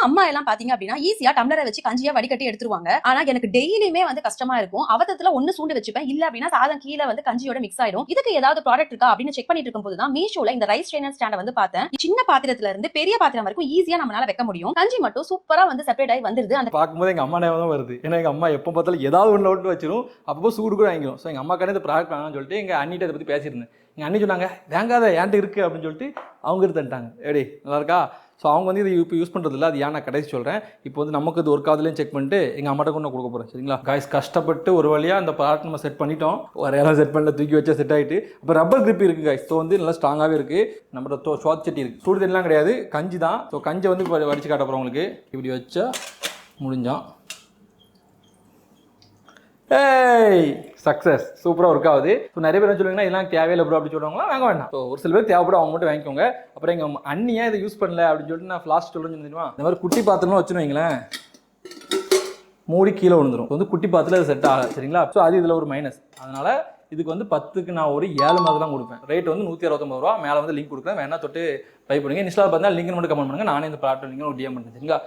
அம்மா எல்லாம் பாத்தீங்க அப்படின்னா ஈஸியா டம்ளரை வச்சு கஞ்சியா வடிகட்டி எடுத்துருவாங்க. ஆனா எனக்கு டெய்லியுமே வந்து கஷ்டமா இருக்கும். அவதத்துல ஒண்ணு சூண்டு வச்சுப்பேன், இல்ல அப்படின்னா சாதம் கீழே வந்து கஞ்சியோட மிக்ஸ் ஆயிடும். இதுக்கு ஏதாவது ப்ராடக்ட் இருக்கா அப்படின்னு செக் பண்ணிட்டு இருக்கும் போதுதான் மீஷோல இந்த ரைஸ் ஸ்ட்ரெயினர் ஸ்டாண்ட வந்து பார்த்தேன். சின்ன பாத்திரத்துல இருந்து பெரிய பாத்திரம் வரைக்கும் ஈஸியா நம்மளால வைக்க முடியும். கஞ்சி மட்டும் சூப்பரா வந்து செப்பரேட் ஆகி வந்துருது. அந்த பார்க்கும்போது எங்க அம்மா ஞாபகம் தான் வருது. ஏன்னா எங்க அம்மா எப்போ பார்த்தாலும் ஏதாவது ஒன்று விட்டு வச்சிரும். அப்போ சூடு கூட வாங்கிடும். ஸோ எங்க அம்மாக்கான இந்த ப்ராடக்ட் வாங்கன்னு சொல்லிட்டு எங்க அண்ணிட்ட இதை பத்தி பேசியிருந்தேன். எங்க அண்ணி சொன்னாங்க வேங்காத ஏன்ட்டு இருக்கு அப்படின்னு சொல்லிட்டு அவங்க எடுத்துட்டாங்க. எப்படி நல்லா இருக்கா? ஸோ அவங்க வந்து இது இப்போ யூஸ் பண்ணுறது இல்லை. அது ஏன் நான் கடைசி சொல்கிறேன். இப்போ வந்து நமக்கு இது ஒர்க் ஆகுதுலேயும் செக் பண்ணிட்டு எங்கள் அம்மாட்ட கொண்டு கொடுக்க போகிறேன். சரிங்களா காய்ஸ், கஷ்டப்பட்டு ஒரு வழியாக அந்த ப்ராடக்ட் நம்ம செட் பண்ணிட்டோம். வரையெல்லாம் செட் பண்ணல, தூக்கி வச்சா செட் ஆகிட்டு. இப்போ ரப்பர் கிரிப் இருக்குது காய்ஸ். ஸோ வந்து நல்லா ஸ்ட்ராங்காகவே இருக்குது. நம்மளோட சோத் சட்டி இருக்குது. சூடு தண்ணிலாம் கிடையாது, கஞ்சி தான். ஸோ கஞ்சி வந்து இப்போ வடிச்சு காட்ட போகிறோம் உங்களுக்கு. இப்படி வச்சா முடிஞ்சான். ஏய் சக்ஸஸ், சூப்பராக ஒர்க் ஆகுது. ஸோ நிறைய பேர் சொல்லுங்கன்னா இதெல்லாம் தேவையில்லை ப்ரோ அப்படி சொல்லுவாங்களா, வாங்க வேண்டாம். ஸோ ஒரு சில பேர் தேவைப்படும், அவங்க மட்டும் வாங்கிக்கோங்க. அப்புறம் எங்கள் அண்ணியா இதை யூஸ் பண்ணல அப்படின்னு சொல்லிட்டு நான் ஃப்ளாஸ்ட் சொல்கிறேன்னு தெரியுமா, இந்த மாதிரி குட்டி பாத்திரம்லாம் வச்சுன்னு வைங்களேன், மூடி கீழே விழுந்துடும். வந்து குட்டி பாத்திரம் அது செட் ஆகலை. சரிங்களா? ஸோ அது இதில் ஒரு மைனஸ். அதனால் இதுக்கு வந்து 10க்கு நான் ஒரு 7 மாதிரி தான் கொடுப்பேன். ரேட் வந்து 169 ரூபா. மேலே வந்து லிங்க் கொடுக்குறேன், வேணா தொட்டு பை பண்ணுங்க. இன்ஸ்டால் பார்த்தா லிங்க் மட்டும் கமெண்ட் பண்ணுங்க. நானே இந்த ப்ராடக்ட் லிங்க் ஒரு டிஎம் பண்ணுறேன். சரிங்களா?